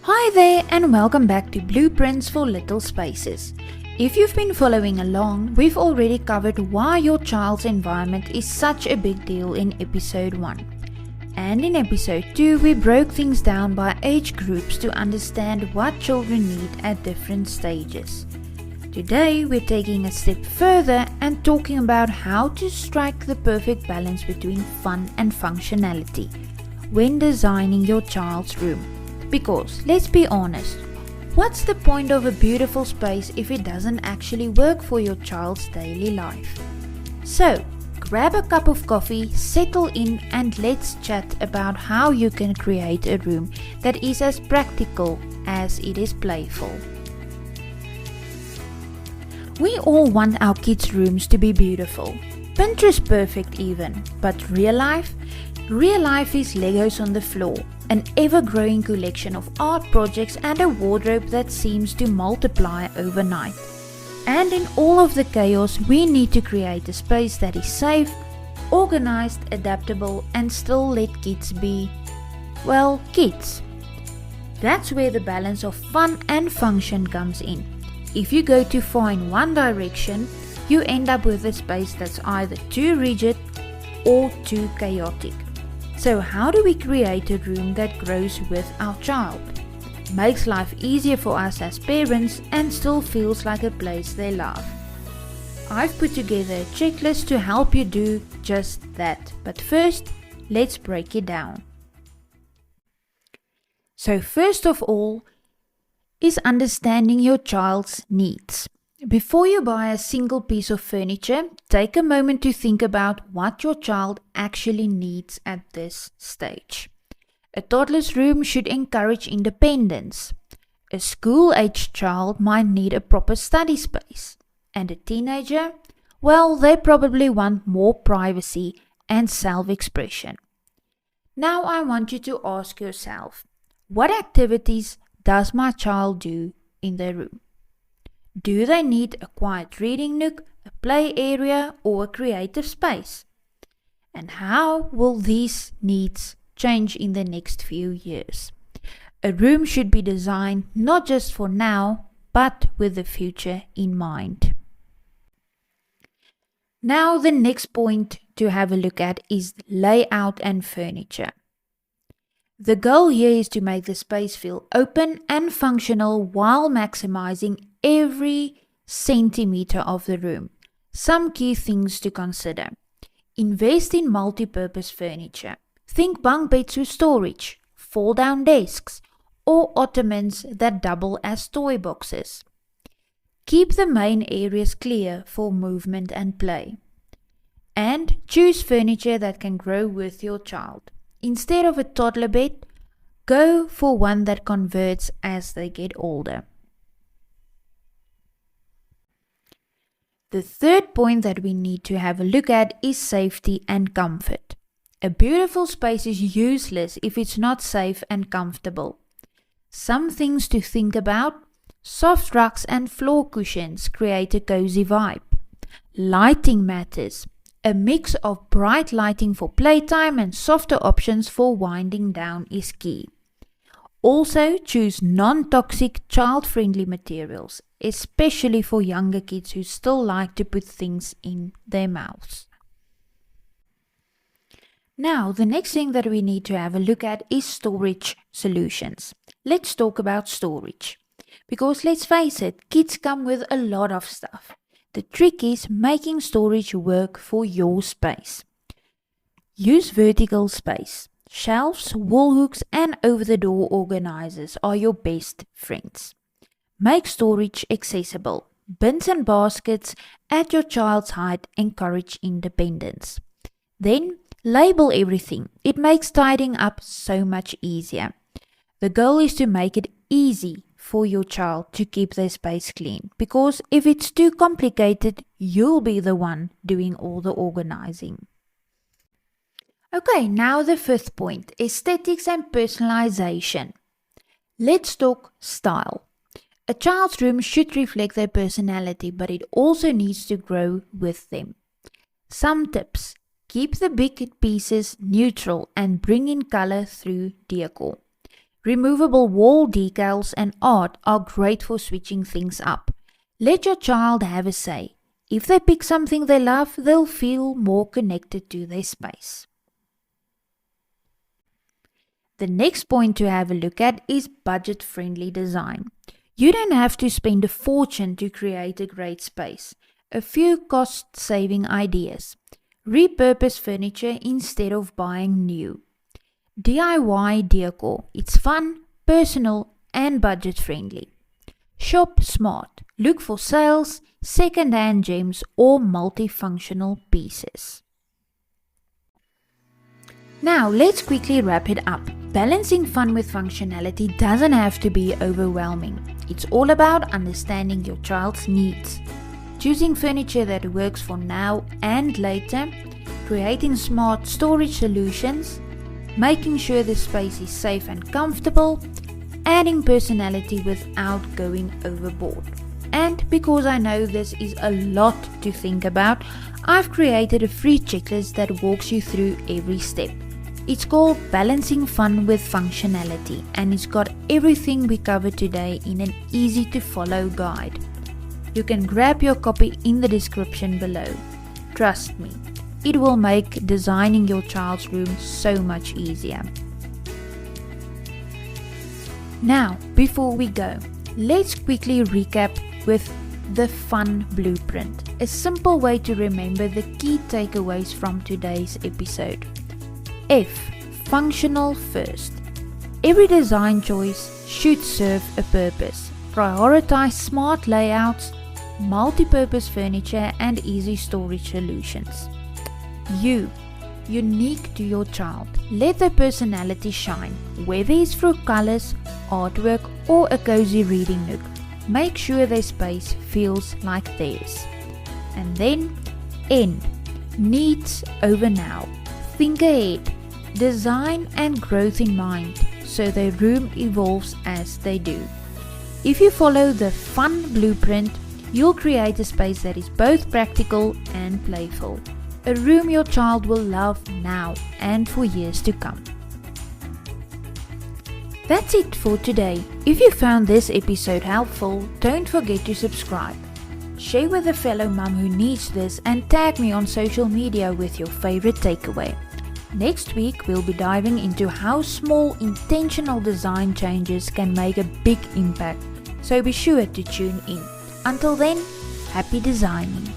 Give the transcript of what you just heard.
Hi there and welcome back to Blueprints for Little Spaces. If you've been following along, we've already covered why your child's environment is such a big deal in episode 1. And in episode 2, we broke things down by age groups to understand what children need at different stages. Today, we're taking a step further and talking about how to strike the perfect balance between fun and functionality when designing your child's room. Because, let's be honest, what's the point of a beautiful space if it doesn't actually work for your child's daily life? So, grab a cup of coffee, settle in, and let's chat about how you can create a room that is as practical as it is playful. We all want our kids' rooms to be beautiful. Pinterest perfect even, but real life? Real life is Legos on the floor, an ever-growing collection of art projects and a wardrobe that seems to multiply overnight. And in all of the chaos, we need to create a space that is safe, organized, adaptable, and still let kids be, well, kids. That's where the balance of fun and function comes in. If you go too far in one direction, you end up with a space that's either too rigid or too chaotic. So how do we create a room that grows with our child, makes life easier for us as parents, and still feels like a place they love? I've put together a checklist to help you do just that. But first, let's break it down. So first of all, is understanding your child's needs. Before you buy a single piece of furniture, take a moment to think about what your child actually needs at this stage. A toddler's room should encourage independence. A school-aged child might need a proper study space. And a teenager? Well, they probably want more privacy and self-expression. Now I want you to ask yourself, what activities does my child do in their room? Do they need a quiet reading nook, a play area, or a creative space? And how will these needs change in the next few years? A room should be designed not just for now, but with the future in mind. Now the next point to have a look at is layout and furniture. The goal here is to make the space feel open and functional while maximizing every centimeter of the room. Some key things to consider. Invest in multi-purpose furniture. Think bunk beds with storage, fold-down desks, or ottomans that double as toy boxes. Keep the main areas clear for movement and play. And choose furniture that can grow with your child. Instead of a toddler bed, go for one that converts as they get older. The third point that we need to have a look at is safety and comfort. A beautiful space is useless if it's not safe and comfortable. Some things to think about: soft rugs and floor cushions create a cozy vibe. Lighting matters. A mix of bright lighting for playtime and softer options for winding down is key. Also, choose non-toxic, child-friendly materials, especially for younger kids who still like to put things in their mouths. Now, the next thing that we need to have a look at is storage solutions. Let's talk about storage. Because let's face it, kids come with a lot of stuff. The trick is making storage work for your space. Use vertical space. Shelves, wall hooks, and over-the-door organizers are your best friends. Make storage accessible. Bins and baskets at your child's height encourage independence. Then, label everything. It makes tidying up so much easier. The goal is to make it easy for your child to keep their space clean, because if it's too complicated, you'll be the one doing all the organizing. Okay, now the fifth point, aesthetics and personalization. Let's talk style. A child's room should reflect their personality, but it also needs to grow with them. Some tips: keep the big pieces neutral and bring in color through decor. Removable wall decals and art are great for switching things up. Let your child have a say. If they pick something they love, they'll feel more connected to their space. The next point to have a look at is budget-friendly design. You don't have to spend a fortune to create a great space. A few cost-saving ideas. Repurpose furniture instead of buying new. DIY decor. It's fun, personal, and budget-friendly. Shop smart. Look for sales, second-hand gems, or multifunctional pieces. Now let's quickly wrap it up. Balancing fun with functionality doesn't have to be overwhelming. It's all about understanding your child's needs. Choosing furniture that works for now and later, creating smart storage solutions, making sure the space is safe and comfortable, adding personality without going overboard. And because I know this is a lot to think about, I've created a free checklist that walks you through every step. It's called Balancing Fun with Functionality, and it's got everything we covered today in an easy to follow guide. You can grab your copy in the description below. Trust me, it will make designing your child's room so much easier. Now, before we go, let's quickly recap with the fun blueprint, a simple way to remember the key takeaways from today's episode. F. Functional first. Every design choice should serve a purpose. Prioritize smart layouts, multi-purpose furniture, and easy storage solutions. U. Unique to your child. Let their personality shine, whether it's through colors, artwork, or a cozy reading nook. Make sure their space feels like theirs. And then N. Needs over now. Think ahead. Design and growth in mind, so their room evolves as they do. If you follow the fun blueprint, you'll create a space that is both practical and playful. A room your child will love now and for years to come. That's it for today. If you found this episode helpful, don't forget to subscribe. Share with a fellow mum who needs this and tag me on social media with your favorite takeaway. Next week, we'll be diving into how small intentional design changes can make a big impact, so be sure to tune in. Until then, happy designing!